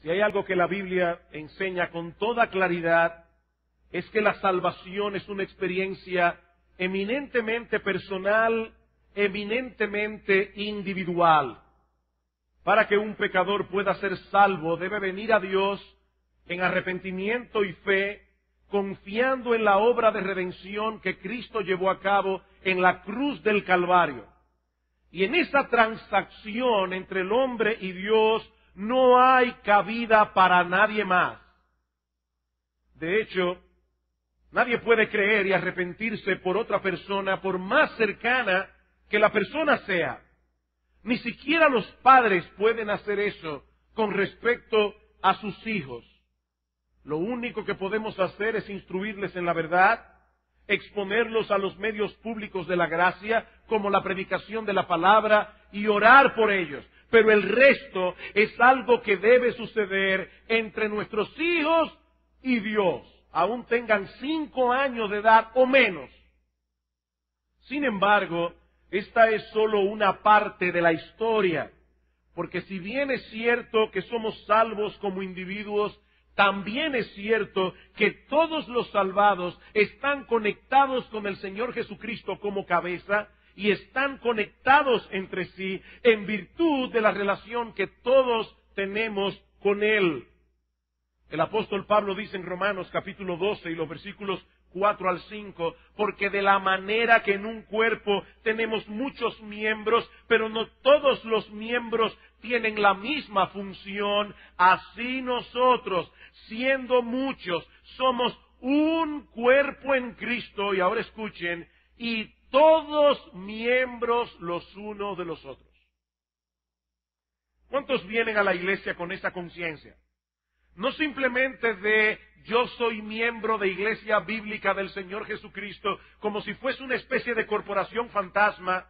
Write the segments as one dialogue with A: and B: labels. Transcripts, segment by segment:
A: Si hay algo que la Biblia enseña con toda claridad, es que la salvación es una experiencia eminentemente personal, eminentemente individual. Para que un pecador pueda ser salvo, debe venir a Dios en arrepentimiento y fe, confiando en la obra de redención que Cristo llevó a cabo en la cruz del Calvario. Y en esa transacción entre el hombre y Dios no hay cabida para nadie más. De hecho, nadie puede creer y arrepentirse por otra persona, por más cercana que la persona sea. Ni siquiera los padres pueden hacer eso con respecto a sus hijos. Lo único que podemos hacer es instruirles en la verdad, exponerlos a los medios públicos de la gracia, como la predicación de la palabra, y orar por ellos. Pero el resto es algo que debe suceder entre nuestros hijos y Dios, aun tengan 5 años de edad o menos. Sin embargo, esta es solo una parte de la historia, porque si bien es cierto que somos salvos como individuos, también es cierto que todos los salvados están conectados con el Señor Jesucristo como cabeza y están conectados entre sí en virtud de la relación que todos tenemos con Él. El apóstol Pablo dice en Romanos capítulo 12 y los versículos 4 al 5, porque de la manera que en un cuerpo tenemos muchos miembros, pero no todos los miembros tienen la misma función, así nosotros, siendo muchos, somos un cuerpo en Cristo, y ahora escuchen, y todos miembros los unos de los otros. ¿Cuántos vienen a la iglesia con esa conciencia? No simplemente de yo soy miembro de Iglesia Bíblica del Señor Jesucristo, como si fuese una especie de corporación fantasma,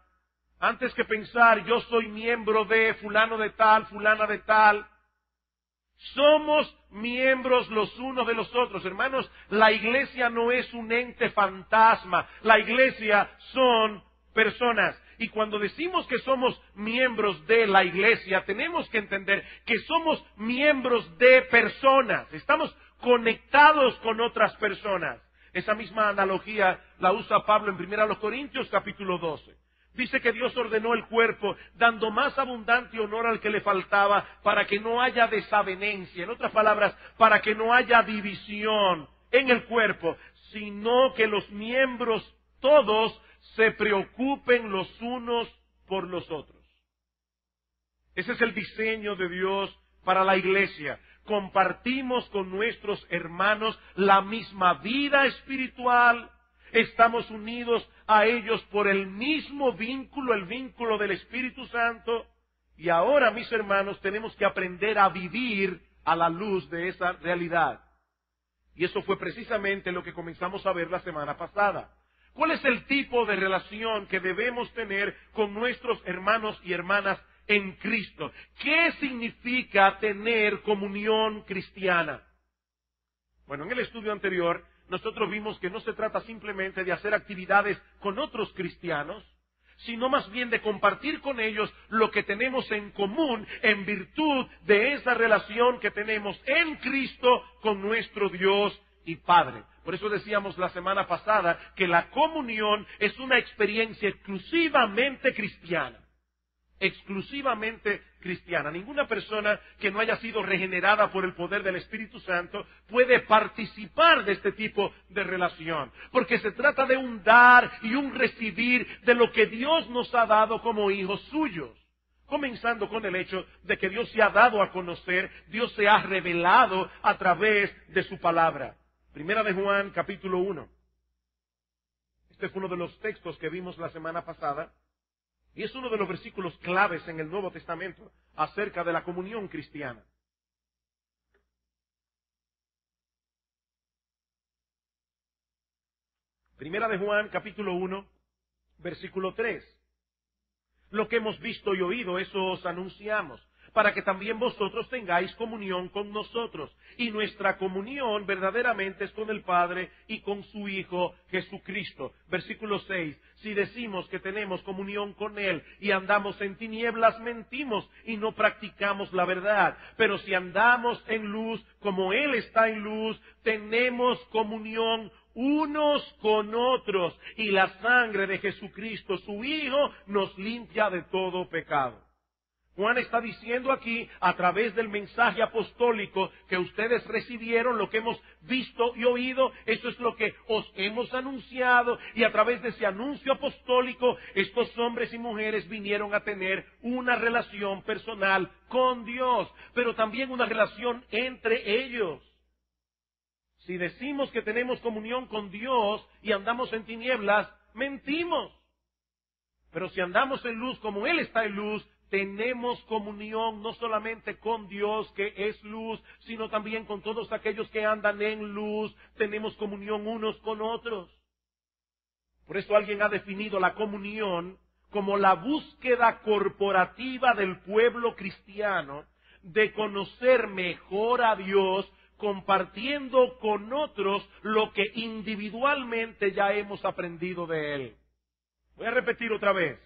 A: antes que pensar yo soy miembro de fulano de tal, fulana de tal. Somos miembros los unos de los otros. Hermanos, la iglesia no es un ente fantasma, la iglesia son personas. Y cuando decimos que somos miembros de la iglesia, tenemos que entender que somos miembros de personas. Estamos conectados con otras personas. Esa misma analogía la usa Pablo en 1 Corintios capítulo 12. Dice que Dios ordenó el cuerpo, dando más abundante honor al que le faltaba, para que no haya desavenencia. En otras palabras, para que no haya división en el cuerpo, sino que los miembros todos se preocupen los unos por los otros. Ese es el diseño de Dios para la iglesia. Compartimos con nuestros hermanos la misma vida espiritual. Estamos unidos a ellos por el mismo vínculo, el vínculo del Espíritu Santo. Y ahora, mis hermanos, tenemos que aprender a vivir a la luz de esa realidad. Y eso fue precisamente lo que comenzamos a ver la semana pasada. ¿Cuál es el tipo de relación que debemos tener con nuestros hermanos y hermanas en Cristo? ¿Qué significa tener comunión cristiana? Bueno, en el estudio anterior nosotros vimos que no se trata simplemente de hacer actividades con otros cristianos, sino más bien de compartir con ellos lo que tenemos en común en virtud de esa relación que tenemos en Cristo con nuestro Dios y Padre. Por eso decíamos la semana pasada que la comunión es una experiencia exclusivamente cristiana. Exclusivamente cristiana. Ninguna persona que no haya sido regenerada por el poder del Espíritu Santo puede participar de este tipo de relación. Porque se trata de un dar y un recibir de lo que Dios nos ha dado como hijos suyos. Comenzando con el hecho de que Dios se ha dado a conocer, Dios se ha revelado a través de su palabra. Primera de Juan, capítulo 1. Este fue uno de los textos que vimos la semana pasada. Y es uno de los versículos claves en el Nuevo Testamento acerca de la comunión cristiana. Primera de Juan, capítulo 1, versículo 3. Lo que hemos visto y oído, eso os anunciamos, para que también vosotros tengáis comunión con nosotros. Y nuestra comunión verdaderamente es con el Padre y con su Hijo Jesucristo. Versículo 6. Si decimos que tenemos comunión con Él y andamos en tinieblas, mentimos y no practicamos la verdad. Pero si andamos en luz, como Él está en luz, tenemos comunión unos con otros, y la sangre de Jesucristo, su Hijo, nos limpia de todo pecado. Juan está diciendo aquí, a través del mensaje apostólico que ustedes recibieron, lo que hemos visto y oído, eso es lo que os hemos anunciado, y a través de ese anuncio apostólico, estos hombres y mujeres vinieron a tener una relación personal con Dios, pero también una relación entre ellos. Si decimos que tenemos comunión con Dios y andamos en tinieblas, mentimos. Pero si andamos en luz como Él está en luz, tenemos comunión no solamente con Dios que es luz, sino también con todos aquellos que andan en luz. Tenemos comunión unos con otros. Por eso alguien ha definido la comunión como la búsqueda corporativa del pueblo cristiano de conocer mejor a Dios, compartiendo con otros lo que individualmente ya hemos aprendido de Él. Voy a repetir otra vez.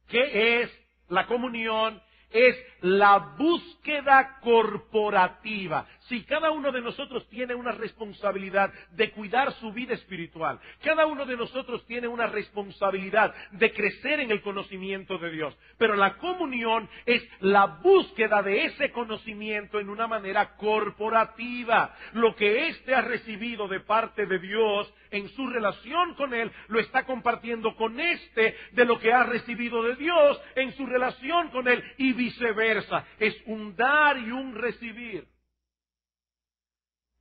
A: ¿Qué es la comunión? Es la búsqueda corporativa. Si cada uno de nosotros tiene una responsabilidad de cuidar su vida espiritual, cada uno de nosotros tiene una responsabilidad de crecer en el conocimiento de Dios, pero la comunión es la búsqueda de ese conocimiento en una manera corporativa. Lo que éste ha recibido de parte de Dios en su relación con Él, lo está compartiendo con éste de lo que ha recibido de Dios en su relación con Él, y viceversa. Es un dar y un recibir.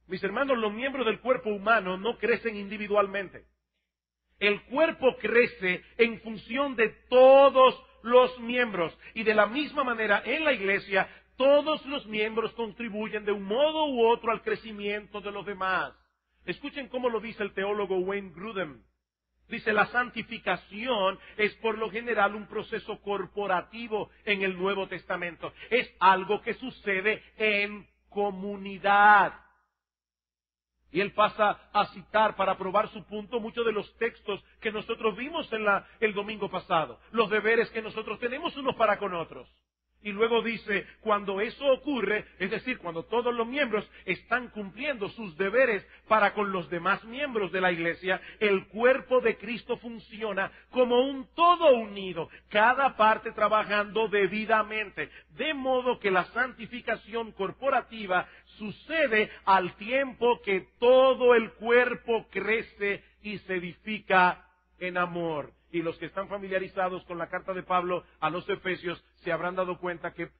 A: Mis hermanos, los miembros del cuerpo humano no crecen individualmente. El cuerpo crece en función de todos los miembros. Y de la misma manera, en la iglesia, todos los miembros contribuyen de un modo u otro al crecimiento de los demás. Escuchen cómo lo dice el teólogo Wayne Grudem. Dice, la santificación es por lo general un proceso corporativo en el Nuevo Testamento. Es algo que sucede en comunidad. Y él pasa a citar para probar su punto muchos de los textos que nosotros vimos el domingo pasado. Los deberes que nosotros tenemos unos para con otros. Y luego dice, cuando eso ocurre, es decir, cuando todos los miembros están cumpliendo sus deberes para con los demás miembros de la iglesia, el cuerpo de Cristo funciona como un todo unido, cada parte trabajando debidamente, de modo que la santificación corporativa sucede al tiempo que todo el cuerpo crece y se edifica en amor. Y los que están familiarizados con la carta de Pablo a los Efesios se habrán dado cuenta que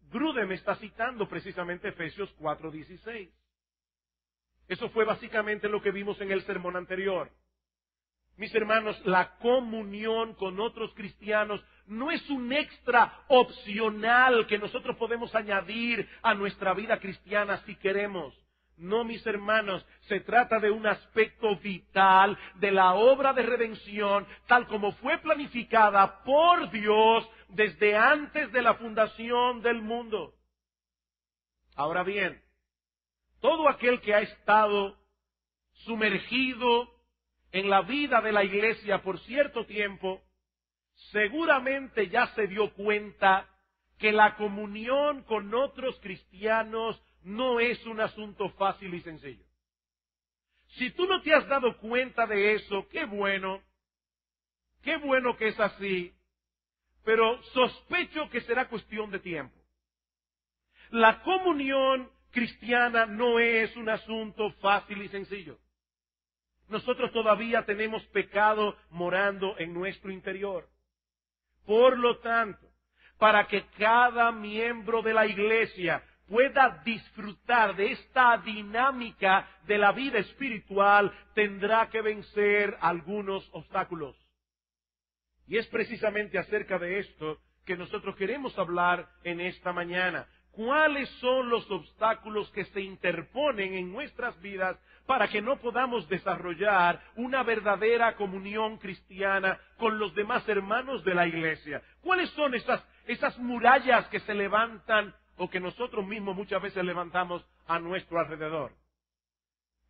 A: Grudem está citando precisamente Efesios 4:16. Eso fue básicamente lo que vimos en el sermón anterior. Mis hermanos, la comunión con otros cristianos no es un extra opcional que nosotros podemos añadir a nuestra vida cristiana si queremos. No, mis hermanos, se trata de un aspecto vital de la obra de redención, tal como fue planificada por Dios desde antes de la fundación del mundo. Ahora bien, todo aquel que ha estado sumergido en la vida de la iglesia por cierto tiempo, seguramente ya se dio cuenta que la comunión con otros cristianos no es un asunto fácil y sencillo. Si tú no te has dado cuenta de eso, qué bueno que es así, pero sospecho que será cuestión de tiempo. La comunión cristiana no es un asunto fácil y sencillo. Nosotros todavía tenemos pecado morando en nuestro interior. Por lo tanto, para que cada miembro de la iglesia pueda disfrutar de esta dinámica de la vida espiritual, tendrá que vencer algunos obstáculos. Y es precisamente acerca de esto que nosotros queremos hablar en esta mañana. ¿Cuáles son los obstáculos que se interponen en nuestras vidas para que no podamos desarrollar una verdadera comunión cristiana con los demás hermanos de la iglesia? ¿Cuáles son esas murallas que se levantan o que nosotros mismos muchas veces levantamos a nuestro alrededor?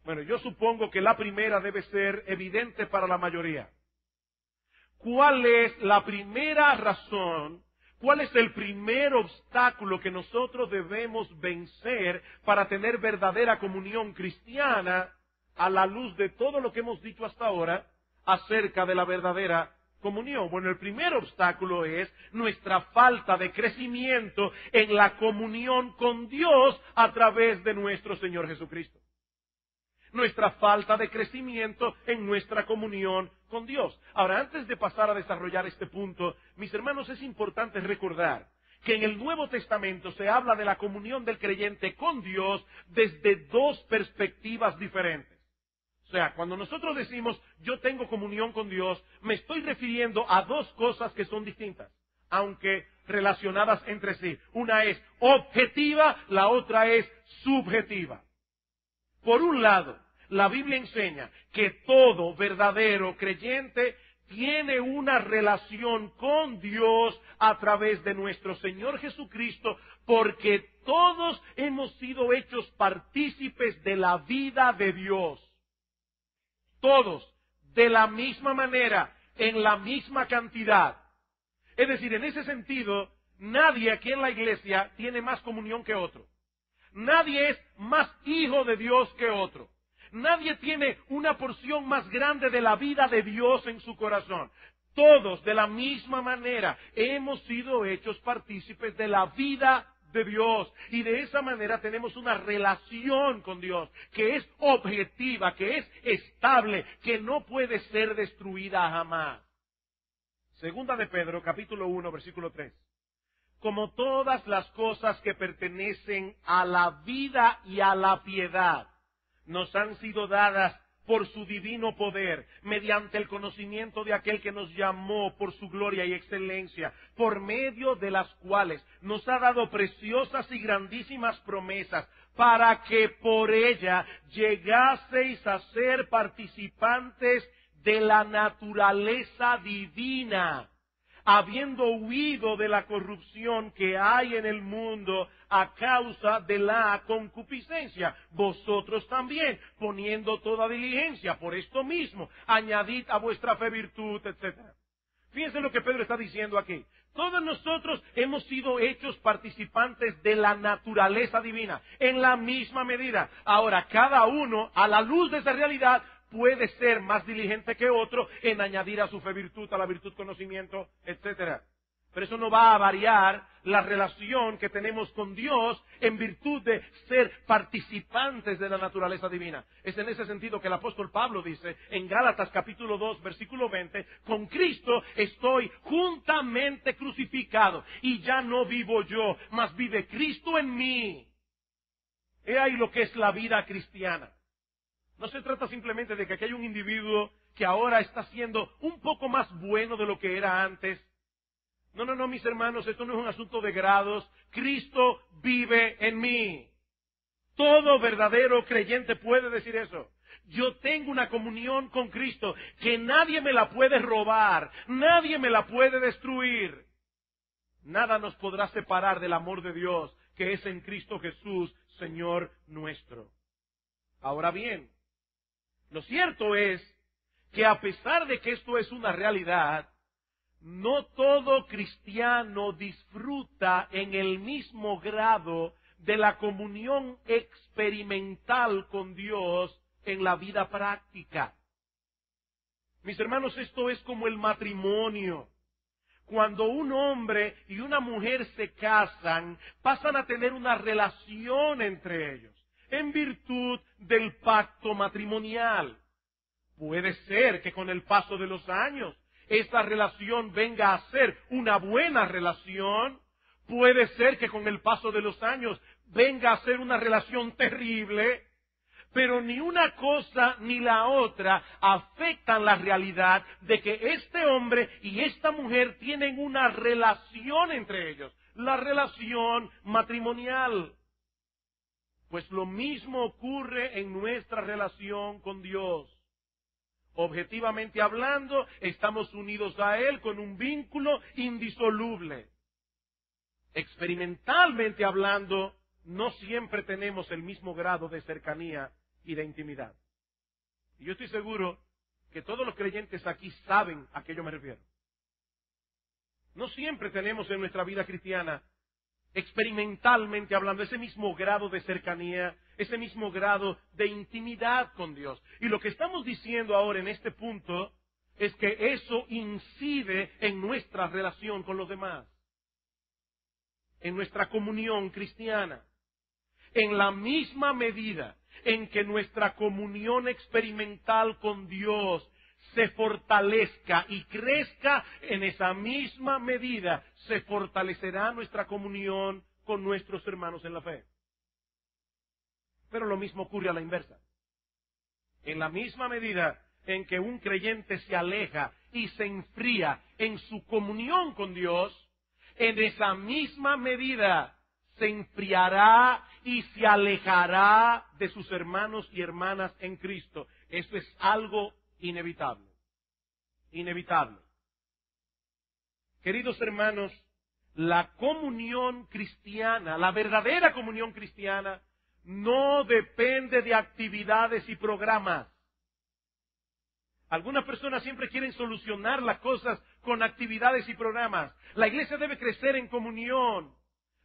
A: Bueno, yo supongo que la primera debe ser evidente para la mayoría. ¿Cuál es la primera razón? ¿Cuál es el primer obstáculo que nosotros debemos vencer para tener verdadera comunión cristiana a la luz de todo lo que hemos dicho hasta ahora acerca de la verdadera comunión? Bueno, el primer obstáculo es nuestra falta de crecimiento en la comunión con Dios a través de nuestro Señor Jesucristo. Nuestra falta de crecimiento en nuestra comunión con Dios. Ahora, antes de pasar a desarrollar este punto, mis hermanos, es importante recordar que en el Nuevo Testamento se habla de la comunión del creyente con Dios desde dos perspectivas diferentes. O sea, cuando nosotros decimos, yo tengo comunión con Dios, me estoy refiriendo a dos cosas que son distintas, aunque relacionadas entre sí. Una es objetiva, la otra es subjetiva. Por un lado, la Biblia enseña que todo verdadero creyente tiene una relación con Dios a través de nuestro Señor Jesucristo, porque todos hemos sido hechos partícipes de la vida de Dios. Todos, de la misma manera, en la misma cantidad. Es decir, en ese sentido, nadie aquí en la iglesia tiene más comunión que otro. Nadie es más hijo de Dios que otro. Nadie tiene una porción más grande de la vida de Dios en su corazón. Todos, de la misma manera, hemos sido hechos partícipes de la vida de Dios. Y de esa manera tenemos una relación con Dios que es objetiva, que es estable, que no puede ser destruida jamás. Segunda de Pedro, capítulo 1, versículo 3. Como todas las cosas que pertenecen a la vida y a la piedad, nos han sido dadas por su divino poder, mediante el conocimiento de aquel que nos llamó por su gloria y excelencia, por medio de las cuales nos ha dado preciosas y grandísimas promesas, para que por ella llegaseis a ser participantes de la naturaleza divina, habiendo huido de la corrupción que hay en el mundo a causa de la concupiscencia. Vosotros también, poniendo toda diligencia por esto mismo, añadid a vuestra fe virtud, etc. Fíjense lo que Pedro está diciendo aquí. Todos nosotros hemos sido hechos participantes de la naturaleza divina, en la misma medida. Ahora, cada uno, a la luz de esa realidad, puede ser más diligente que otro en añadir a su fe virtud, a la virtud conocimiento, etc. Pero eso no va a variar la relación que tenemos con Dios en virtud de ser participantes de la naturaleza divina. Es en ese sentido que el apóstol Pablo dice en Gálatas capítulo 2, versículo 20, con Cristo estoy juntamente crucificado y ya no vivo yo, mas vive Cristo en mí. He ahí lo que es la vida cristiana. No se trata simplemente de que aquí hay un individuo que ahora está siendo un poco más bueno de lo que era antes. No, mis hermanos, esto no es un asunto de grados. Cristo vive en mí. Todo verdadero creyente puede decir eso. Yo tengo una comunión con Cristo que nadie me la puede robar, nadie me la puede destruir. Nada nos podrá separar del amor de Dios que es en Cristo Jesús, Señor nuestro. Ahora bien, lo cierto es que a pesar de que esto es una realidad, no todo cristiano disfruta en el mismo grado de la comunión experimental con Dios en la vida práctica. Mis hermanos, esto es como el matrimonio. Cuando un hombre y una mujer se casan, pasan a tener una relación entre ellos en virtud del pacto matrimonial. Puede ser que con el paso de los años esta relación venga a ser una buena relación. Puede ser que con el paso de los años venga a ser una relación terrible. Pero ni una cosa ni la otra afectan la realidad de que este hombre y esta mujer tienen una relación entre ellos. la relación matrimonial. Pues lo mismo ocurre en nuestra relación con Dios. Objetivamente hablando, estamos unidos a Él con un vínculo indisoluble. Experimentalmente hablando, no siempre tenemos el mismo grado de cercanía y de intimidad. Y yo estoy seguro que todos los creyentes aquí saben a qué yo me refiero. No siempre tenemos en nuestra vida cristiana, experimentalmente hablando, ese mismo grado de cercanía, ese mismo grado de intimidad con Dios. Y lo que estamos diciendo ahora en este punto es que eso incide en nuestra relación con los demás, en nuestra comunión cristiana. En la misma medida en que nuestra comunión experimental con Dios se fortalezca y crezca, en esa misma medida se fortalecerá nuestra comunión con nuestros hermanos en la fe. Pero lo mismo ocurre a la inversa. En la misma medida en que un creyente se aleja y se enfría en su comunión con Dios, en esa misma medida se enfriará y se alejará de sus hermanos y hermanas en Cristo. Esto es algo inevitable. Inevitable. Queridos hermanos, la comunión cristiana, la verdadera comunión cristiana, no depende de actividades y programas. Algunas personas siempre quieren solucionar las cosas con actividades y programas. La iglesia debe crecer en comunión.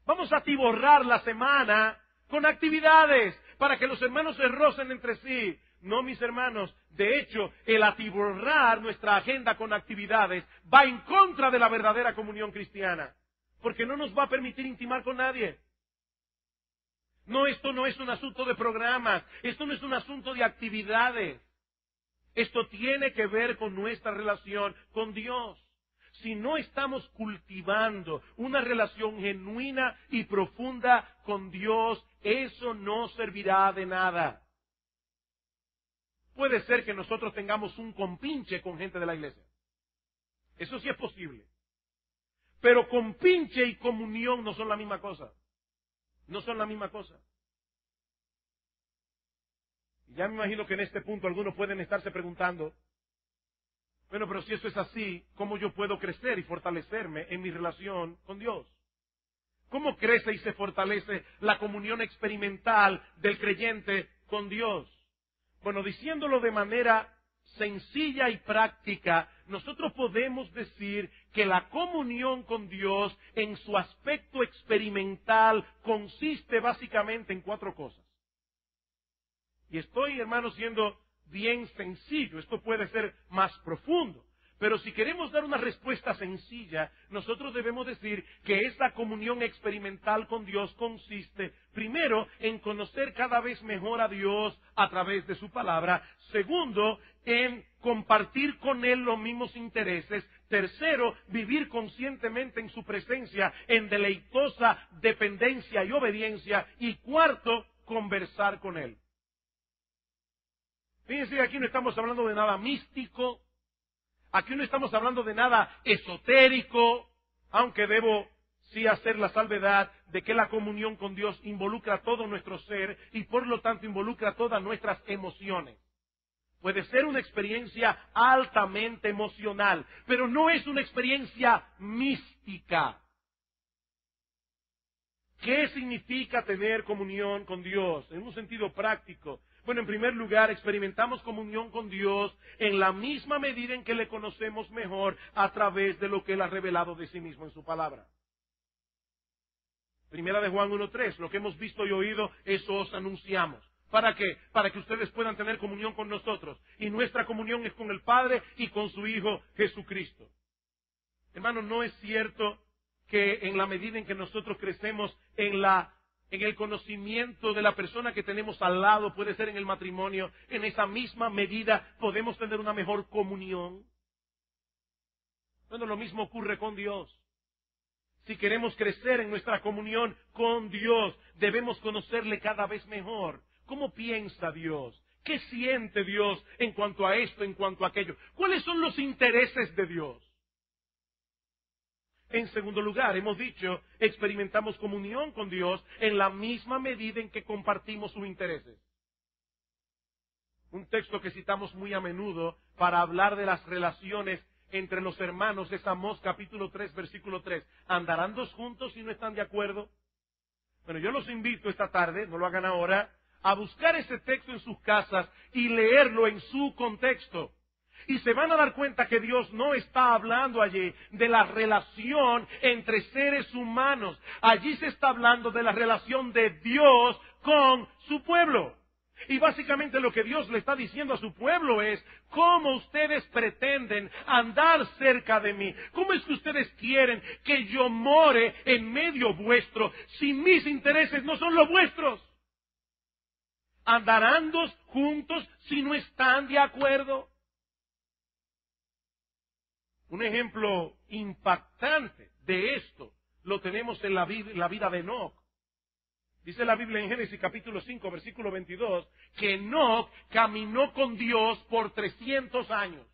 A: Vamos a atiborrar la semana con actividades para que los hermanos se rocen entre sí. No, mis hermanos, de hecho, el atiborrar nuestra agenda con actividades va en contra de la verdadera comunión cristiana, porque no nos va a permitir intimar con nadie. No, esto no es un asunto de programas, esto no es un asunto de actividades. Esto tiene que ver con nuestra relación con Dios. Si no estamos cultivando una relación genuina y profunda con Dios, eso no servirá de nada. Puede ser que nosotros tengamos un compinche con gente de la iglesia. Eso sí es posible. Pero compinche y comunión no son la misma cosa. No son la misma cosa. Ya me imagino que en este punto algunos pueden estarse preguntando, bueno, pero si eso es así, ¿cómo yo puedo crecer y fortalecerme en mi relación con Dios? ¿Cómo crece y se fortalece la comunión experimental del creyente con Dios? Bueno, diciéndolo de manera sencilla y práctica, nosotros podemos decir que la comunión con Dios en su aspecto experimental consiste básicamente en 4 cosas. Y estoy, hermanos, siendo bien sencillo. Esto puede ser más profundo. Pero si queremos dar una respuesta sencilla, nosotros debemos decir que esta comunión experimental con Dios consiste, primero, en conocer cada vez mejor a Dios a través de su palabra. Segundo, en compartir con Él los mismos intereses. Tercero, vivir conscientemente en su presencia, en deleitosa dependencia y obediencia. Y cuarto, conversar con Él. Fíjense que aquí no estamos hablando de nada místico, aquí no estamos hablando de nada esotérico, aunque debo sí hacer la salvedad de que la comunión con Dios involucra todo nuestro ser y por lo tanto involucra todas nuestras emociones. Puede ser una experiencia altamente emocional, pero no es una experiencia mística. ¿Qué significa tener comunión con Dios? En un sentido práctico. Bueno, en primer lugar, experimentamos comunión con Dios en la misma medida en que le conocemos mejor a través de lo que Él ha revelado de sí mismo en su palabra. Primera de Juan 1:3, lo que hemos visto y oído, eso os anunciamos. ¿Para qué? Para que ustedes puedan tener comunión con nosotros. Y nuestra comunión es con el Padre y con su Hijo Jesucristo. Hermanos, ¿no es cierto que en la medida en que nosotros crecemos en el conocimiento de la persona que tenemos al lado, puede ser en el matrimonio, en esa misma medida podemos tener una mejor comunión? Bueno, lo mismo ocurre con Dios. Si queremos crecer en nuestra comunión con Dios, debemos conocerle cada vez mejor. ¿Cómo piensa Dios? ¿Qué siente Dios en cuanto a esto, en cuanto a aquello? ¿Cuáles son los intereses de Dios? En segundo lugar, hemos dicho, experimentamos comunión con Dios en la misma medida en que compartimos sus intereses. Un texto que citamos muy a menudo para hablar de las relaciones entre los hermanos es Amós capítulo 3, versículo 3. ¿Andarán dos juntos si no están de acuerdo? Bueno, yo los invito esta tarde, no lo hagan ahora, a buscar ese texto en sus casas y leerlo en su contexto. Y se van a dar cuenta que Dios no está hablando allí de la relación entre seres humanos. Allí se está hablando de la relación de Dios con su pueblo. Y básicamente lo que Dios le está diciendo a su pueblo es, ¿cómo ustedes pretenden andar cerca de mí? ¿Cómo es que ustedes quieren que yo more en medio vuestro si mis intereses no son los vuestros? ¿Andarán dos juntos si no están de acuerdo? Un ejemplo impactante de esto lo tenemos en la vida de Enoc. Dice la Biblia en Génesis capítulo 5, versículo 22, que Enoc caminó con Dios por 300 años.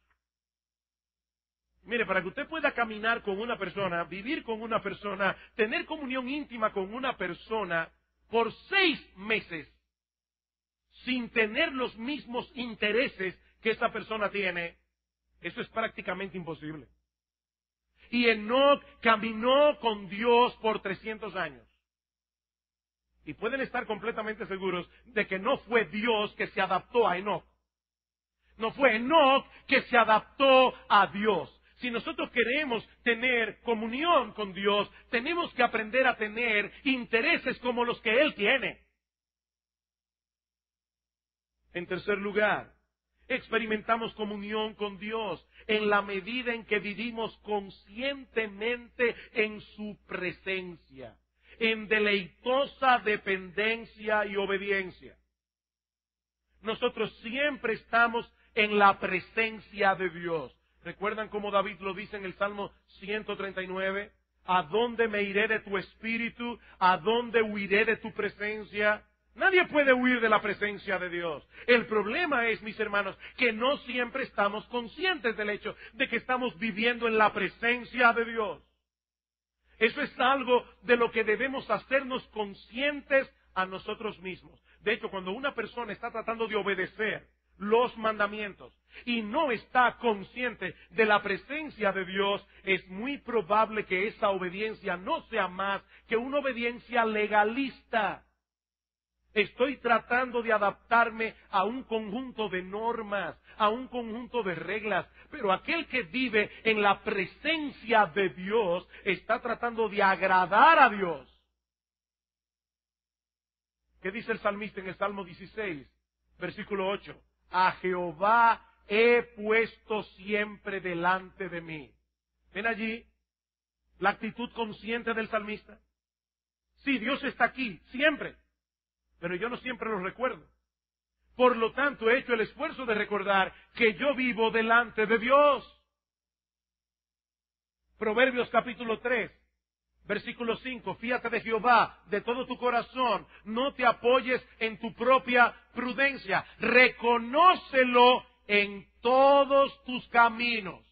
A: Mire, para que usted pueda caminar con una persona, vivir con una persona, tener comunión íntima con una persona por 6 meses, sin tener los mismos intereses que esa persona tiene, eso es prácticamente imposible. Y Enoc caminó con Dios por 300 años. Y pueden estar completamente seguros de que no fue Dios que se adaptó a Enoc. No fue Enoc que se adaptó a Dios. Si nosotros queremos tener comunión con Dios, tenemos que aprender a tener intereses como los que Él tiene. En tercer lugar, experimentamos comunión con Dios en la medida en que vivimos conscientemente en su presencia, en deleitosa dependencia y obediencia. Nosotros siempre estamos en la presencia de Dios. ¿Recuerdan cómo David lo dice en el Salmo 139? ¿A dónde me iré de tu espíritu? ¿A dónde huiré de tu presencia? Nadie puede huir de la presencia de Dios. El problema es, mis hermanos, que no siempre estamos conscientes del hecho de que estamos viviendo en la presencia de Dios. Eso es algo de lo que debemos hacernos conscientes a nosotros mismos. De hecho, cuando una persona está tratando de obedecer los mandamientos y no está consciente de la presencia de Dios, es muy probable que esa obediencia no sea más que una obediencia legalista. Estoy tratando de adaptarme a un conjunto de normas, a un conjunto de reglas, pero aquel que vive en la presencia de Dios está tratando de agradar a Dios. ¿Qué dice el salmista en el Salmo 16, versículo 8? A Jehová he puesto siempre delante de mí. ¿Ven allí la actitud consciente del salmista? Sí, Dios está aquí, siempre. Pero yo no siempre lo recuerdo. Por lo tanto, he hecho el esfuerzo de recordar que yo vivo delante de Dios. Proverbios capítulo 3, versículo 5. Fíate de Jehová de todo tu corazón. No te apoyes en tu propia prudencia. Reconócelo en todos tus caminos.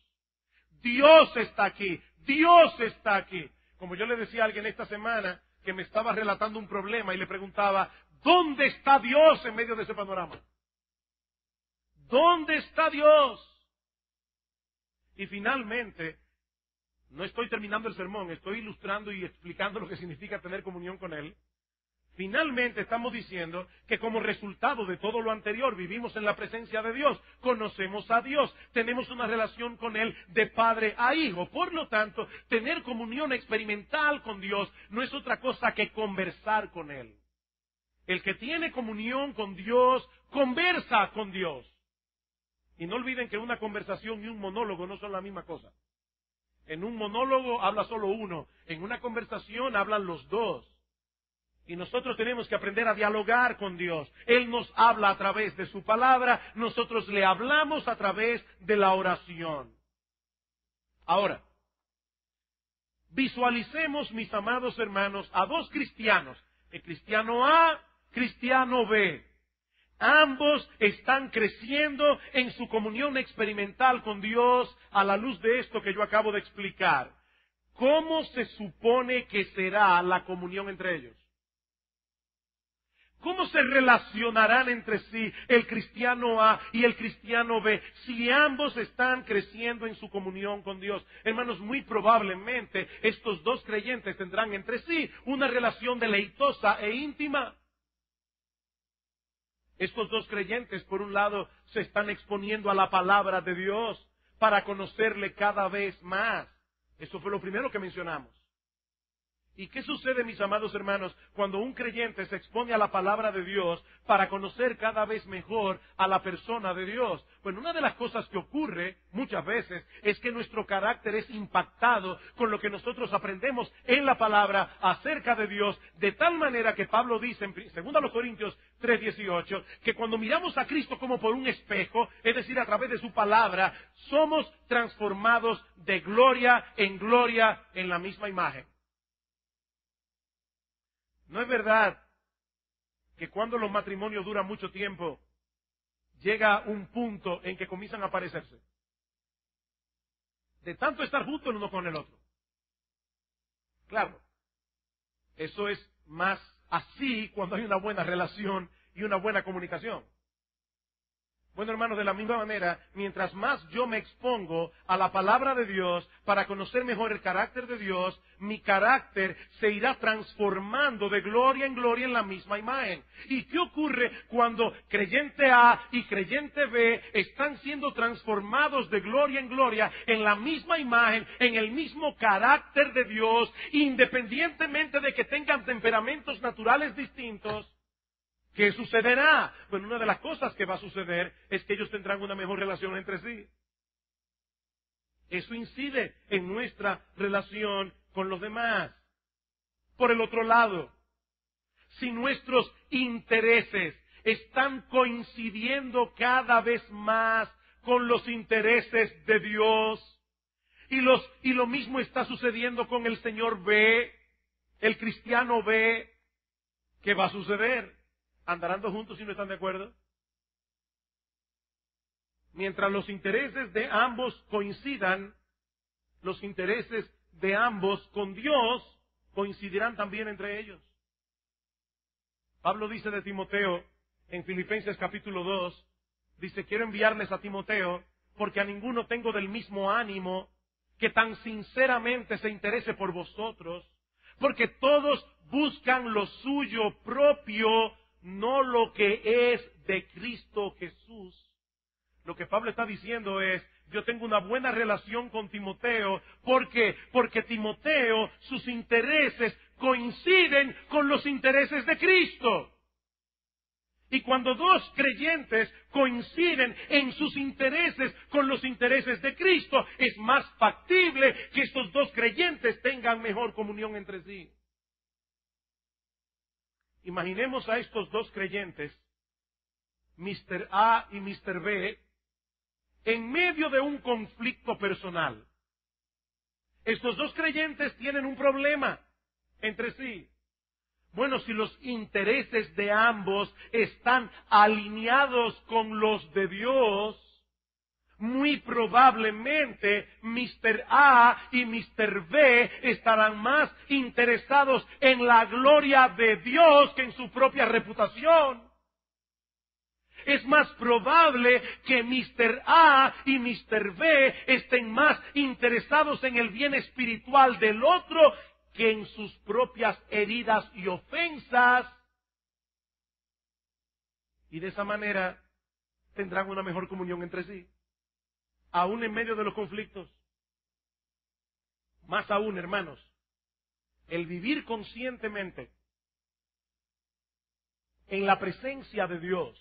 A: Dios está aquí. Dios está aquí. Como yo le decía a alguien esta semana que me estaba relatando un problema y le preguntaba, ¿dónde está Dios en medio de ese panorama? ¿Dónde está Dios? Y finalmente, no estoy terminando el sermón, estoy ilustrando y explicando lo que significa tener comunión con Él. Finalmente estamos diciendo que como resultado de todo lo anterior vivimos en la presencia de Dios, conocemos a Dios, tenemos una relación con Él de padre a hijo. Por lo tanto, tener comunión experimental con Dios no es otra cosa que conversar con Él. El que tiene comunión con Dios, conversa con Dios. Y no olviden que una conversación y un monólogo no son la misma cosa. En un monólogo habla solo uno, en una conversación hablan los dos. Y nosotros tenemos que aprender a dialogar con Dios. Él nos habla a través de su palabra, nosotros le hablamos a través de la oración. Ahora, visualicemos, mis amados hermanos, a dos cristianos, el cristiano A, cristiano B. Ambos están creciendo en su comunión experimental con Dios a la luz de esto que yo acabo de explicar. ¿cómo se supone que será la comunión entre ellos? ¿Cómo se relacionarán entre sí el cristiano A y el cristiano B si ambos están creciendo en su comunión con Dios? Hermanos, muy probablemente estos dos creyentes tendrán entre sí una relación deleitosa e íntima. Estos dos creyentes, por un lado, se están exponiendo a la palabra de Dios para conocerle cada vez más. Eso fue lo primero que mencionamos. ¿Y qué sucede, mis amados hermanos, cuando un creyente se expone a la palabra de Dios para conocer cada vez mejor a la persona de Dios? Bueno, una de las cosas que ocurre muchas veces es que nuestro carácter es impactado con lo que nosotros aprendemos en la palabra acerca de Dios, de tal manera que Pablo dice en 2 Corintios 3:18, que cuando miramos a Cristo como por un espejo, es decir, a través de su palabra, somos transformados de gloria en la misma imagen. ¿No es verdad que cuando los matrimonios duran mucho tiempo, llega un punto en que comienzan a parecerse? De tanto estar juntos el uno con el otro. Claro, eso es más así cuando hay una buena relación y una buena comunicación. Bueno, hermanos, de la misma manera, mientras más yo me expongo a la palabra de Dios para conocer mejor el carácter de Dios, mi carácter se irá transformando de gloria en la misma imagen. ¿Y qué ocurre cuando creyente A y creyente B están siendo transformados de gloria en la misma imagen, en el mismo carácter de Dios, independientemente de que tengan temperamentos naturales distintos? ¿Qué sucederá? Bueno, una de las cosas que va a suceder es que ellos tendrán una mejor relación entre sí. Eso incide en nuestra relación con los demás. Por el otro lado, si nuestros intereses están coincidiendo cada vez más con los intereses de Dios, y lo mismo está sucediendo con el señor B, el cristiano B, ¿qué va a suceder? ¿Andarán dos juntos si no están de acuerdo? Mientras los intereses de ambos coincidan, los intereses de ambos con Dios coincidirán también entre ellos. Pablo dice de Timoteo en Filipenses capítulo 2, dice, quiero enviarles a Timoteo porque a ninguno tengo del mismo ánimo que tan sinceramente se interese por vosotros, porque todos buscan lo suyo propio, no lo que es de Cristo Jesús. Lo que Pablo está diciendo es, yo tengo una buena relación con Timoteo, porque Timoteo, sus intereses coinciden con los intereses de Cristo. Y cuando dos creyentes coinciden en sus intereses con los intereses de Cristo, es más factible que estos dos creyentes tengan mejor comunión entre sí. Imaginemos a estos dos creyentes, Mr. A y Mr. B, en medio de un conflicto personal. Estos dos creyentes tienen un problema entre sí. Bueno, si los intereses de ambos están alineados con los de Dios, muy probablemente Mr. A y Mr. B estarán más interesados en la gloria de Dios que en su propia reputación. Es más probable que Mr. A y Mr. B estén más interesados en el bien espiritual del otro que en sus propias heridas y ofensas. Y de esa manera tendrán una mejor comunión entre sí, aún en medio de los conflictos. Más aún, hermanos, el vivir conscientemente en la presencia de Dios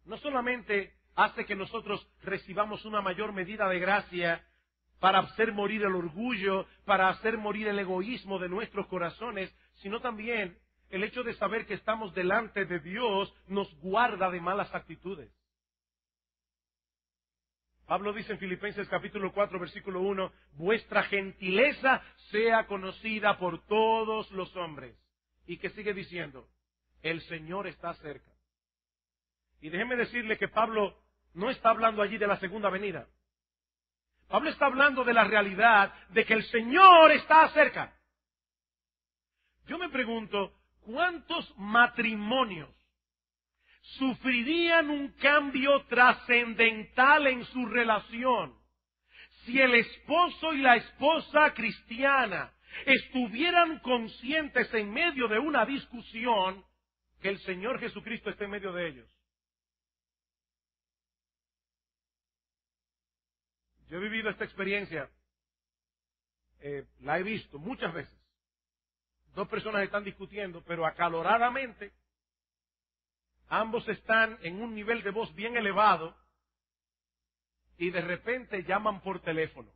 A: no solamente hace que nosotros recibamos una mayor medida de gracia para hacer morir el orgullo, para hacer morir el egoísmo de nuestros corazones, sino también el hecho de saber que estamos delante de Dios nos guarda de malas actitudes. Pablo dice en Filipenses capítulo 4, versículo 1, vuestra gentileza sea conocida por todos los hombres. ¿Y qué sigue diciendo? El Señor está cerca. Y déjeme decirle que Pablo no está hablando allí de la segunda venida. Pablo está hablando de la realidad de que el Señor está cerca. Yo me pregunto, ¿cuántos matrimonios sufrirían un cambio trascendental en su relación si el esposo y la esposa cristiana estuvieran conscientes en medio de una discusión que el Señor Jesucristo está en medio de ellos? Yo he vivido esta experiencia, la he visto muchas veces. Dos personas están discutiendo, pero acaloradamente. Ambos están en un nivel de voz bien elevado y de repente llaman por teléfono.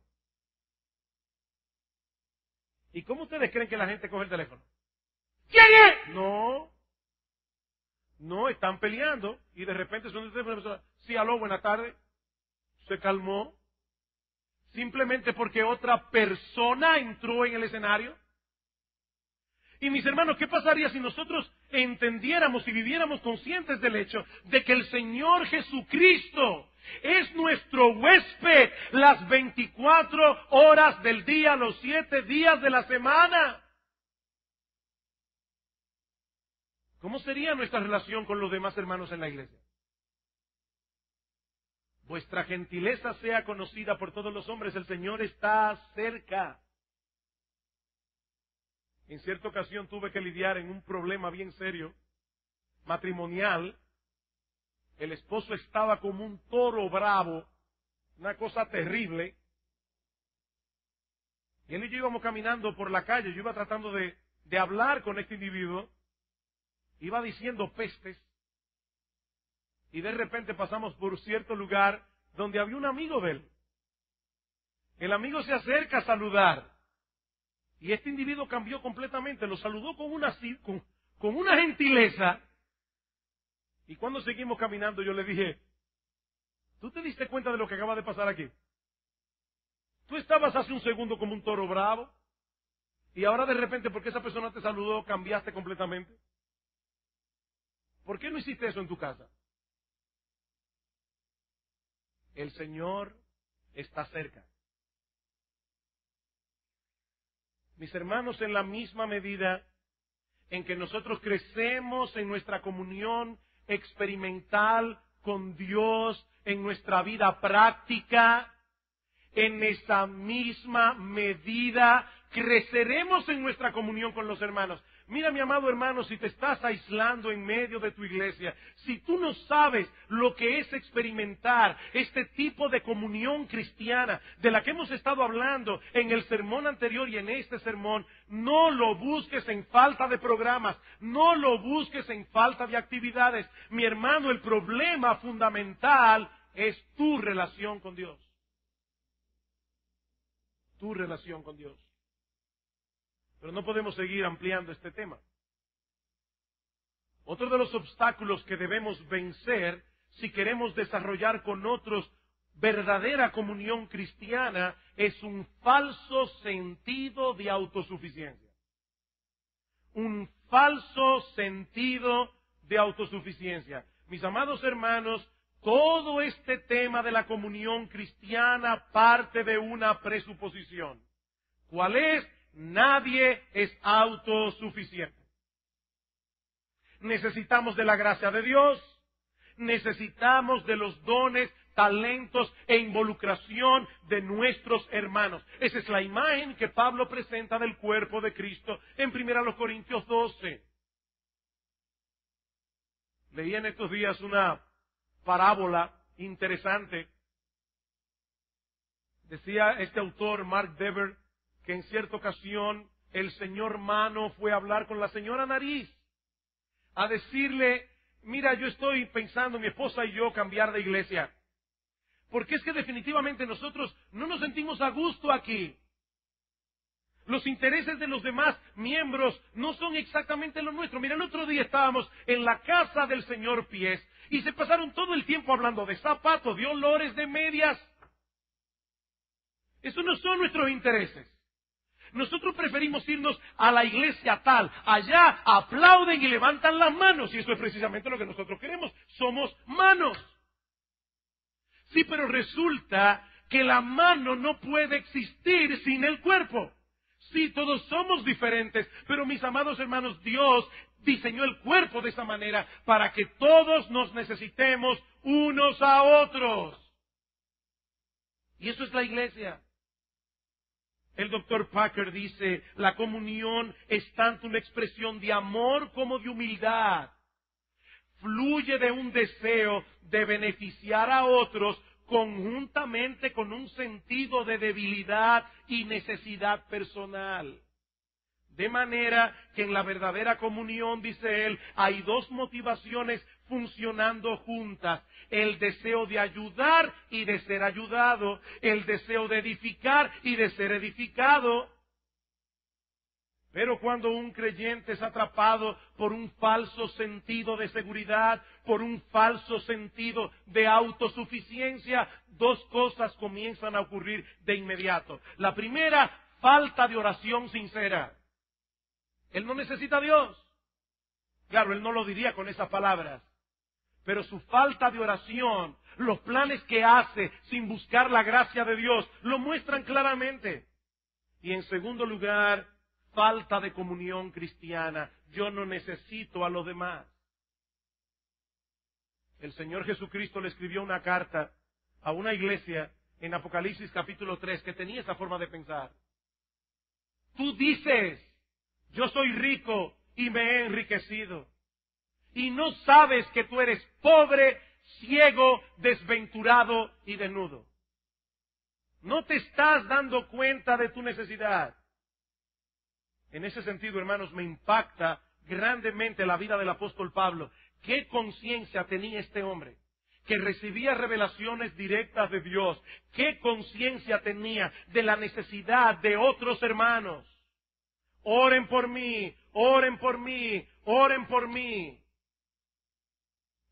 A: ¿Y cómo ustedes creen que la gente coge el teléfono? ¿Quién es? No, están peleando y de repente son de personas. Sí, aló, buena tarde. Se calmó. Simplemente porque otra persona entró en el escenario. Y mis hermanos, ¿qué pasaría si nosotros entendiéramos y viviéramos conscientes del hecho de que el Señor Jesucristo es nuestro huésped las 24 horas del día, los 7 días de la semana? ¿Cómo sería nuestra relación con los demás hermanos en la iglesia? Vuestra gentileza sea conocida por todos los hombres, el Señor está cerca. En cierta ocasión tuve que lidiar en un problema bien serio, matrimonial. El esposo estaba como un toro bravo, una cosa terrible. Y él y yo íbamos caminando por la calle, yo iba tratando de hablar con este individuo, iba diciendo pestes, y de repente pasamos por cierto lugar donde había un amigo de él. El amigo se acerca a saludar. Y este individuo cambió completamente, lo saludó con una gentileza. Y cuando seguimos caminando yo le dije, ¿tú te diste cuenta de lo que acaba de pasar aquí? Tú estabas hace un segundo como un toro bravo y ahora de repente porque esa persona te saludó cambiaste completamente. ¿Por qué no hiciste eso en tu casa? El Señor está cerca. Mis hermanos, en la misma medida en que nosotros crecemos en nuestra comunión experimental con Dios, en nuestra vida práctica, en esa misma medida creceremos en nuestra comunión con los hermanos. Mira, mi amado hermano, si te estás aislando en medio de tu iglesia, si tú no sabes lo que es experimentar este tipo de comunión cristiana de la que hemos estado hablando en el sermón anterior y en este sermón, no lo busques en falta de programas, no lo busques en falta de actividades. Mi hermano, el problema fundamental es tu relación con Dios. Tu relación con Dios. Pero no podemos seguir ampliando este tema. Otro de los obstáculos que debemos vencer si queremos desarrollar con otros verdadera comunión cristiana es un falso sentido de autosuficiencia. Un falso sentido de autosuficiencia. Mis amados hermanos, todo este tema de la comunión cristiana parte de una presuposición. ¿Cuál es? Nadie es autosuficiente. Necesitamos de la gracia de Dios, necesitamos de los dones, talentos e involucración de nuestros hermanos. Esa es la imagen que Pablo presenta del cuerpo de Cristo en 1 Corintios 12. Leí en estos días una parábola interesante. Decía este autor, Mark Dever, que en cierta ocasión el señor Mano fue a hablar con la señora Nariz, a decirle, mira, yo estoy pensando, mi esposa y yo, cambiar de iglesia, porque es que definitivamente nosotros no nos sentimos a gusto aquí. Los intereses de los demás miembros no son exactamente los nuestros. Mira, el otro día estábamos en la casa del señor Pies y se pasaron todo el tiempo hablando de zapatos, de olores, de medias. Esos no son nuestros intereses. Nosotros preferimos irnos a la iglesia tal. Allá aplauden y levantan las manos. Y eso es precisamente lo que nosotros queremos. Somos manos. Sí, pero resulta que la mano no puede existir sin el cuerpo. Sí, todos somos diferentes, pero mis amados hermanos, Dios diseñó el cuerpo de esa manera para que todos nos necesitemos unos a otros. Y eso es la iglesia. El doctor Packer dice, la comunión es tanto una expresión de amor como de humildad. Fluye de un deseo de beneficiar a otros conjuntamente con un sentido de debilidad y necesidad personal. De manera que en la verdadera comunión, dice él, hay dos motivaciones funcionando juntas. El deseo de ayudar y de ser ayudado. El deseo de edificar y de ser edificado. Pero cuando un creyente es atrapado por un falso sentido de seguridad, por un falso sentido de autosuficiencia, dos cosas comienzan a ocurrir de inmediato. La primera, falta de oración sincera. Él no necesita a Dios. Claro, él no lo diría con esas palabras. Pero su falta de oración, los planes que hace sin buscar la gracia de Dios, lo muestran claramente. Y en segundo lugar, falta de comunión cristiana. Yo no necesito a los demás. El Señor Jesucristo le escribió una carta a una iglesia en Apocalipsis capítulo 3 que tenía esa forma de pensar. Tú dices, yo soy rico y me he enriquecido. Y no sabes que tú eres pobre, ciego, desventurado y desnudo. No te estás dando cuenta de tu necesidad. En ese sentido, hermanos, me impacta grandemente la vida del apóstol Pablo. ¿Qué conciencia tenía este hombre? Que recibía revelaciones directas de Dios. ¿Qué conciencia tenía de la necesidad de otros hermanos? Oren por mí, oren por mí, oren por mí.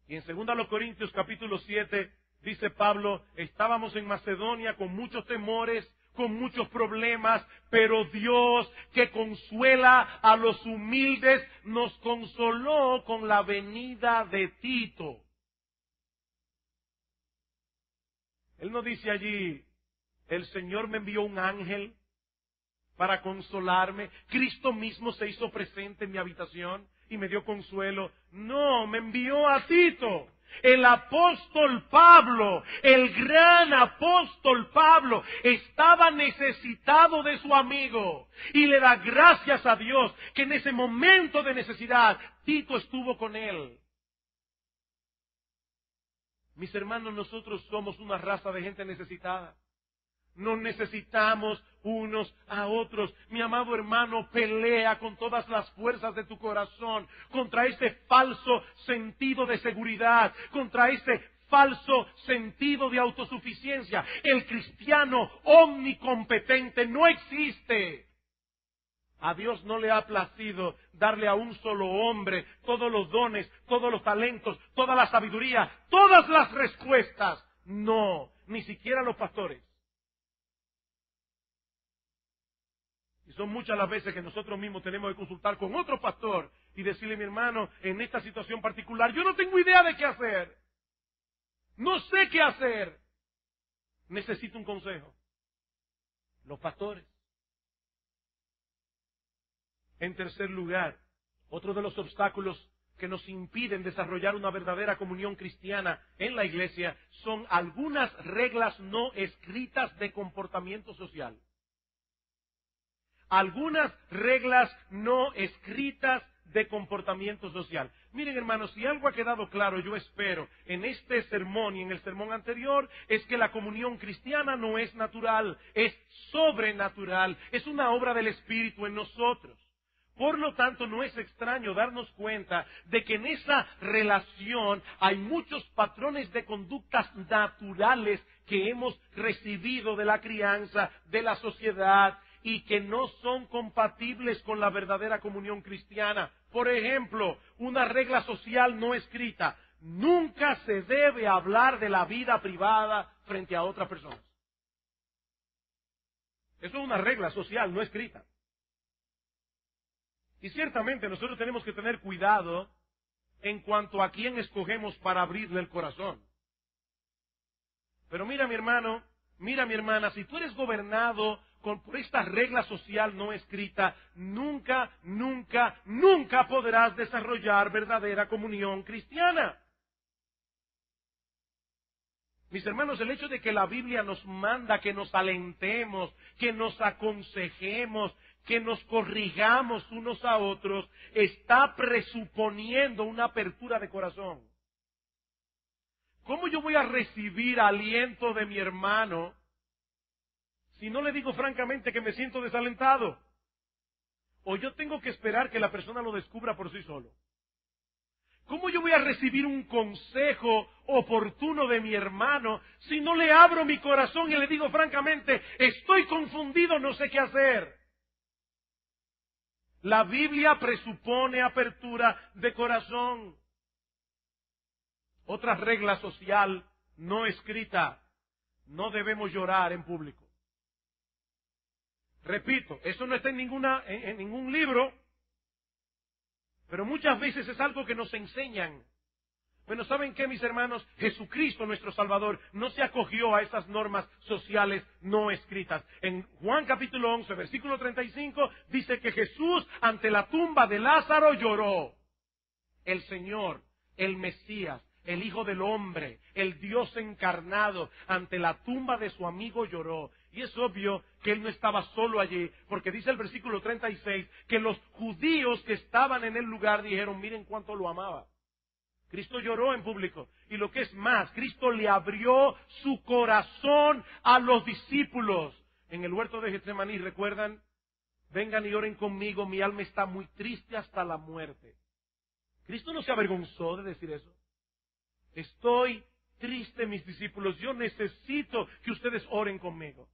A: Y en 2 Corintios capítulo 7 dice Pablo, estábamos en Macedonia con muchos temores, con muchos problemas, pero Dios, que consuela a los humildes, nos consoló con la venida de Tito. Él no dice allí, el Señor me envió un ángel para consolarme, Cristo mismo se hizo presente en mi habitación y me dio consuelo. No, me envió a Tito. El apóstol Pablo, el gran apóstol Pablo, estaba necesitado de su amigo y le da gracias a Dios que en ese momento de necesidad Tito estuvo con él. Mis hermanos, nosotros somos una raza de gente necesitada. Nos necesitamos unos a otros. Mi amado hermano, pelea con todas las fuerzas de tu corazón contra ese falso sentido de seguridad, contra ese falso sentido de autosuficiencia. El cristiano omnicompetente no existe. A Dios no le ha placido darle a un solo hombre todos los dones, todos los talentos, toda la sabiduría, todas las respuestas. No, ni siquiera los pastores. Y son muchas las veces que nosotros mismos tenemos que consultar con otro pastor y decirle, mi hermano, en esta situación particular, yo no tengo idea de qué hacer. No sé qué hacer. Necesito un consejo. Los pastores. En tercer lugar, otro de los obstáculos que nos impiden desarrollar una verdadera comunión cristiana en la iglesia son algunas reglas no escritas de comportamiento social. Algunas reglas no escritas de comportamiento social. Miren, hermanos, si algo ha quedado claro, yo espero, en este sermón y en el sermón anterior, es que la comunión cristiana no es natural, es sobrenatural, es una obra del Espíritu en nosotros. Por lo tanto, no es extraño darnos cuenta de que en esa relación hay muchos patrones de conductas naturales que hemos recibido de la crianza, de la sociedad, y que no son compatibles con la verdadera comunión cristiana. Por ejemplo, una regla social no escrita. Nunca se debe hablar de la vida privada frente a otras personas. Eso es una regla social no escrita. Y ciertamente nosotros tenemos que tener cuidado en cuanto a quién escogemos para abrirle el corazón. Pero mira, mi hermano, Mira, mi hermana, si tú eres gobernado por esta regla social no escrita, nunca podrás desarrollar verdadera comunión cristiana. Mis hermanos, el hecho de que la Biblia nos manda que nos alentemos, que nos aconsejemos, que nos corrijamos unos a otros, está presuponiendo una apertura de corazón. ¿Cómo yo voy a recibir aliento de mi hermano si no le digo francamente que me siento desalentado? O yo tengo que esperar que la persona lo descubra por sí solo. ¿Cómo yo voy a recibir un consejo oportuno de mi hermano si no le abro mi corazón y le digo francamente, estoy confundido, no sé qué hacer? La Biblia presupone apertura de corazón. Otra regla social no escrita: no debemos llorar en público. Repito, eso no está en ningún libro, pero muchas veces es algo que nos enseñan. Bueno, ¿saben qué, mis hermanos? Jesucristo, nuestro Salvador, no se acogió a esas normas sociales no escritas. En Juan capítulo 11, versículo 35, dice que Jesús ante la tumba de Lázaro lloró. El Señor, el Mesías, el Hijo del Hombre, el Dios encarnado, ante la tumba de su amigo lloró. Y es obvio que él no estaba solo allí, porque dice el versículo 36, que los judíos que estaban en el lugar dijeron, miren cuánto lo amaba. Cristo lloró en público. Y lo que es más, Cristo le abrió su corazón a los discípulos. En el huerto de Getsemaní, ¿recuerdan? Vengan y oren conmigo, mi alma está muy triste hasta la muerte. Cristo no se avergonzó de decir eso. Estoy triste, mis discípulos, yo necesito que ustedes oren conmigo.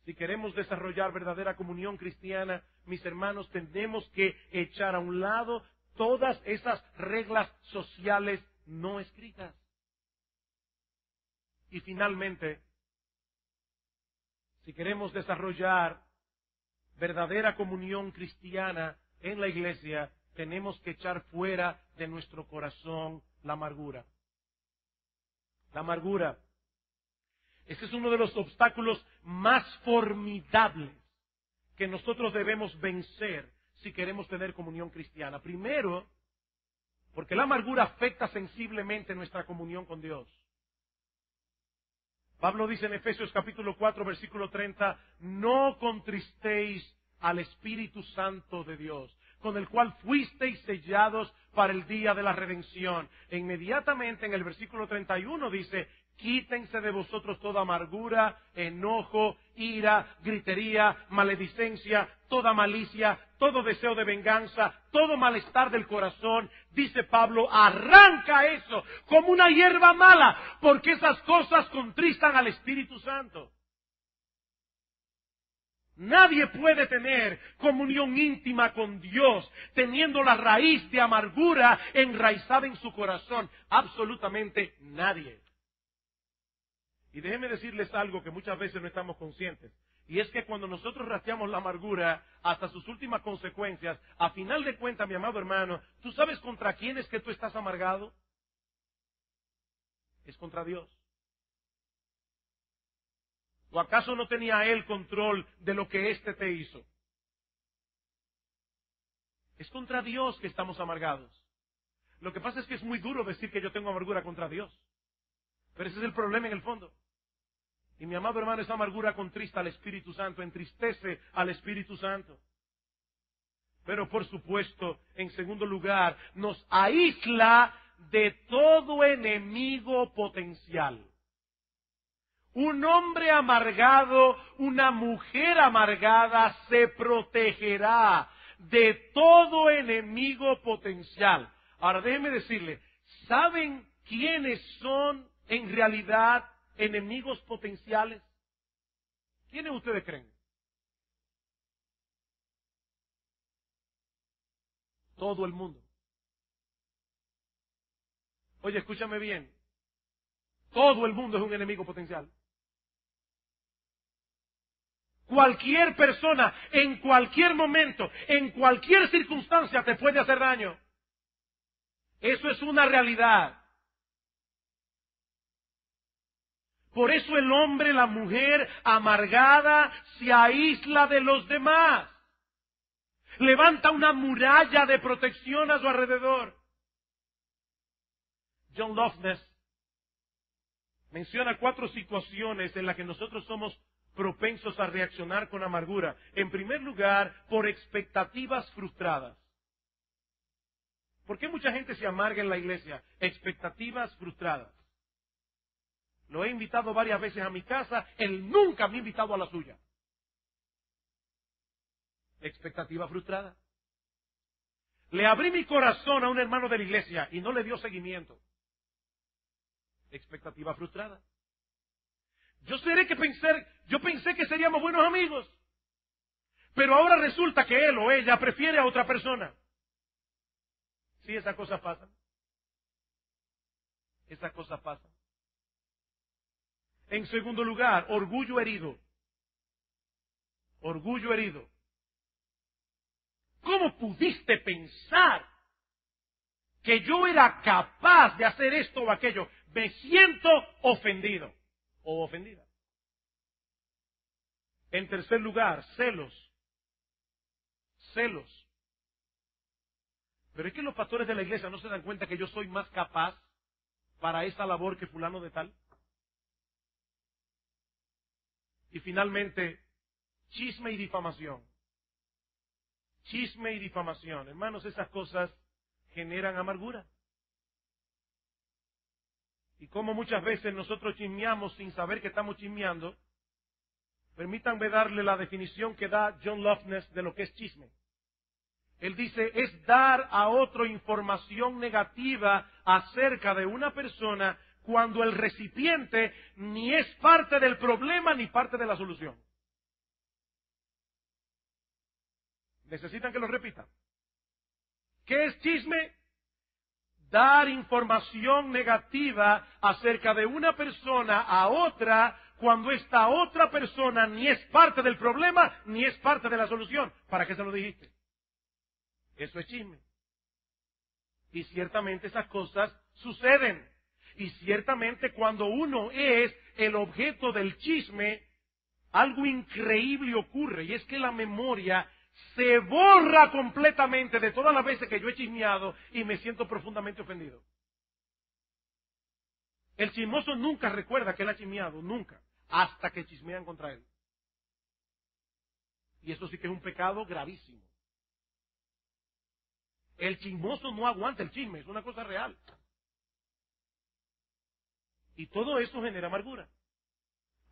A: Si queremos desarrollar verdadera comunión cristiana, mis hermanos, tenemos que echar a un lado todas esas reglas sociales no escritas. Y finalmente, si queremos desarrollar verdadera comunión cristiana en la iglesia, tenemos que echar fuera de nuestro corazón la amargura. La amargura. Ese es uno de los obstáculos más formidables que nosotros debemos vencer si queremos tener comunión cristiana. Primero, porque la amargura afecta sensiblemente nuestra comunión con Dios. Pablo dice en Efesios capítulo 4, versículo 30, no contristéis al Espíritu Santo de Dios, con el cual fuisteis sellados para el día de la redención. E inmediatamente en el versículo 31 dice, quítense de vosotros toda amargura, enojo, ira, gritería, maledicencia, toda malicia, todo deseo de venganza, todo malestar del corazón. Dice Pablo, arranca eso como una hierba mala, porque esas cosas contristan al Espíritu Santo. Nadie puede tener comunión íntima con Dios teniendo la raíz de amargura enraizada en su corazón. Absolutamente nadie. Y déjenme decirles algo que muchas veces no estamos conscientes. Y es que cuando nosotros rastreamos la amargura hasta sus últimas consecuencias, a final de cuentas, mi amado hermano, ¿tú sabes contra quién es que tú estás amargado? Es contra Dios. ¿O acaso no tenía Él control de lo que éste te hizo? Es contra Dios que estamos amargados. Lo que pasa es que es muy duro decir que yo tengo amargura contra Dios. Pero ese es el problema en el fondo. Y mi amado hermano, esa amargura contrista al Espíritu Santo, entristece al Espíritu Santo. Pero por supuesto, en segundo lugar, nos aísla de todo enemigo potencial. Un hombre amargado, una mujer amargada se protegerá de todo enemigo potencial. Ahora déjenme decirle, ¿saben quiénes son en realidad enemigos potenciales? ¿Quiénes ustedes creen? Todo el mundo. Oye, escúchame bien. Todo el mundo es un enemigo potencial. Cualquier persona, en cualquier momento, en cualquier circunstancia te puede hacer daño. Eso es una realidad. Por eso el hombre, la mujer amargada se aísla de los demás. Levanta una muralla de protección a su alrededor. John Lofnes menciona 4 situaciones en las que nosotros somos propensos a reaccionar con amargura. En primer lugar, por expectativas frustradas. ¿Por qué mucha gente se amarga en la iglesia? Expectativas frustradas. Lo he invitado varias veces a mi casa, él nunca me ha invitado a la suya. Expectativa frustrada. Le abrí mi corazón a un hermano de la iglesia y no le dio seguimiento. Expectativa frustrada. Yo pensé que seríamos buenos amigos, pero ahora resulta que él o ella prefiere a otra persona. Sí, esas cosas pasan. Esas cosas pasan. En segundo lugar, orgullo herido. Orgullo herido. ¿Cómo pudiste pensar que yo era capaz de hacer esto o aquello? Me siento ofendido o ofendida. En tercer lugar, celos. Celos. Pero es que los pastores de la iglesia no se dan cuenta que yo soy más capaz para esa labor que fulano de tal. Y finalmente, chisme y difamación. Chisme y difamación. Hermanos, esas cosas generan amargura. Y como muchas veces nosotros chismeamos sin saber que estamos chismeando, permítanme darle la definición que da John Lofnes de lo que es chisme. Él dice, es dar a otro información negativa acerca de una persona cuando el recipiente ni es parte del problema ni parte de la solución. ¿Necesitan que lo repita? ¿Qué es chisme? Dar información negativa acerca de una persona a otra cuando esta otra persona ni es parte del problema ni es parte de la solución. ¿Para qué se lo dijiste? Eso es chisme. Y ciertamente esas cosas suceden. Y ciertamente cuando uno es el objeto del chisme, algo increíble ocurre. Y es que la memoria se borra completamente de todas las veces que yo he chismeado y me siento profundamente ofendido. El chismoso nunca recuerda que él ha chismeado, nunca, hasta que chismean contra él. Y eso sí que es un pecado gravísimo. El chismoso no aguanta el chisme, es una cosa real. Y todo eso genera amargura.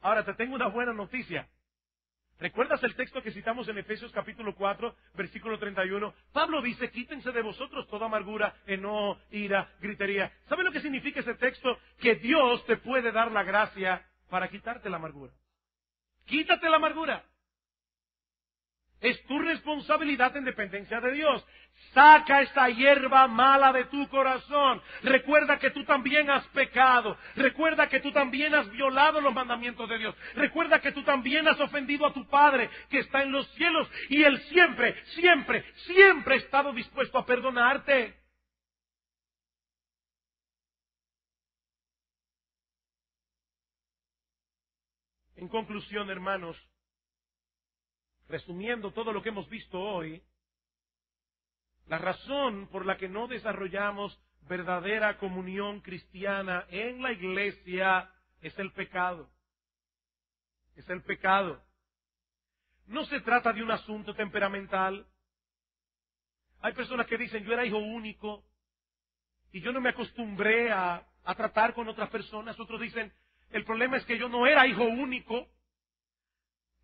A: Ahora, te tengo una buena noticia. ¿Recuerdas el texto que citamos en Efesios capítulo 4, versículo 31? Pablo dice, quítense de vosotros toda amargura, enojo, ira, gritería. ¿Saben lo que significa ese texto? Que Dios te puede dar la gracia para quitarte la amargura. Quítate la amargura. Es tu responsabilidad en dependencia de Dios. Saca esa hierba mala de tu corazón. Recuerda que tú también has pecado. Recuerda que tú también has violado los mandamientos de Dios. Recuerda que tú también has ofendido a tu Padre que está en los cielos. Y Él siempre, siempre, siempre ha estado dispuesto a perdonarte. En conclusión, hermanos, resumiendo todo lo que hemos visto hoy, la razón por la que no desarrollamos verdadera comunión cristiana en la iglesia es el pecado. Es el pecado. No se trata de un asunto temperamental. Hay personas que dicen, yo era hijo único y yo no me acostumbré a tratar con otras personas. Otros dicen, el problema es que yo no era hijo único.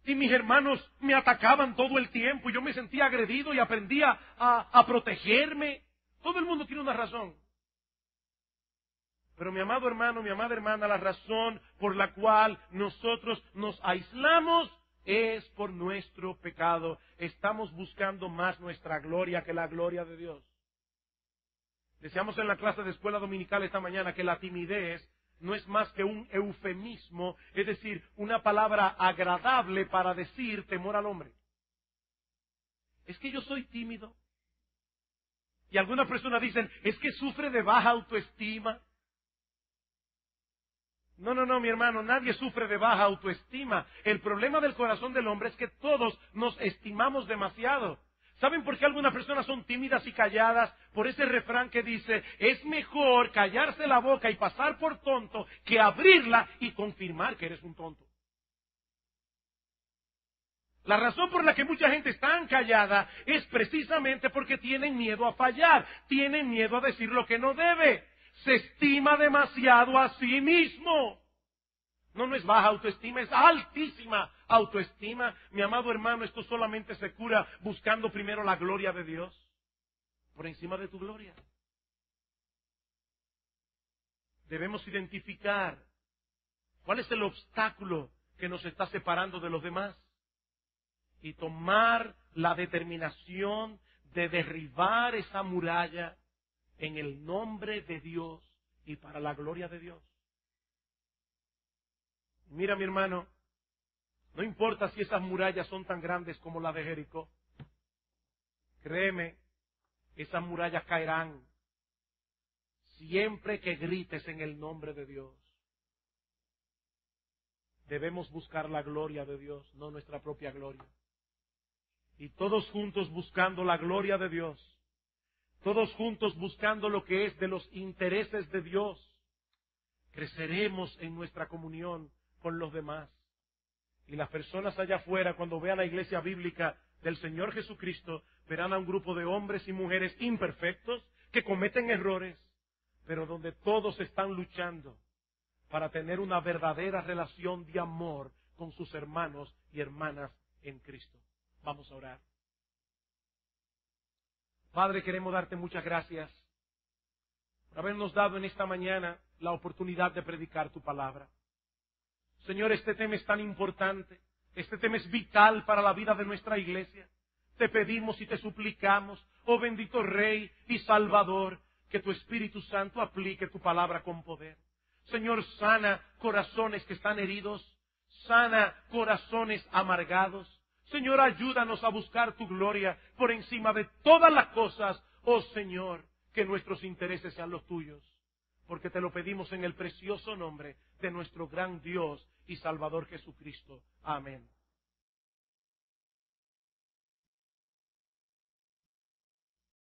A: Y mis hermanos me atacaban todo el tiempo y yo me sentía agredido y aprendía a protegerme. Todo el mundo tiene una razón. Pero mi amado hermano, mi amada hermana, la razón por la cual nosotros nos aislamos es por nuestro pecado. Estamos buscando más nuestra gloria que la gloria de Dios. Decíamos en la clase de escuela dominical esta mañana que la timidez no es más que un eufemismo, es decir, una palabra agradable para decir temor al hombre. Es que yo soy tímido. Y algunas personas dicen, es que sufre de baja autoestima. No, mi hermano, nadie sufre de baja autoestima. El problema del corazón del hombre es que todos nos estimamos demasiado. ¿Saben por qué algunas personas son tímidas y calladas? Por ese refrán que dice, es mejor callarse la boca y pasar por tonto que abrirla y confirmar que eres un tonto. La razón por la que mucha gente es tan callada es precisamente porque tienen miedo a fallar, tienen miedo a decir lo que no debe. Se estima demasiado a sí mismo. No es baja autoestima, es altísima autoestima. Mi amado hermano, esto solamente se cura buscando primero la gloria de Dios por encima de tu gloria. Debemos identificar cuál es el obstáculo que nos está separando de los demás y tomar la determinación de derribar esa muralla en el nombre de Dios y para la gloria de Dios. Mira, mi hermano, no importa si esas murallas son tan grandes como la de Jericó. Créeme, esas murallas caerán siempre que grites en el nombre de Dios. Debemos buscar la gloria de Dios, no nuestra propia gloria. Y todos juntos buscando la gloria de Dios, todos juntos buscando lo que es de los intereses de Dios, creceremos en nuestra comunión con los demás. Y las personas allá afuera, cuando vean la iglesia bíblica del Señor Jesucristo, verán a un grupo de hombres y mujeres imperfectos que cometen errores, pero donde todos están luchando para tener una verdadera relación de amor con sus hermanos y hermanas en Cristo. Vamos a orar. Padre, queremos darte muchas gracias por habernos dado en esta mañana la oportunidad de predicar tu palabra. Señor, este tema es tan importante, este tema es vital para la vida de nuestra iglesia. Te pedimos y te suplicamos, oh bendito Rey y Salvador, que tu Espíritu Santo aplique tu palabra con poder. Señor, sana corazones que están heridos, sana corazones amargados. Señor, ayúdanos a buscar tu gloria por encima de todas las cosas. Oh Señor, que nuestros intereses sean los tuyos, porque te lo pedimos en el precioso nombre de nuestro gran Dios y Salvador Jesucristo. Amén.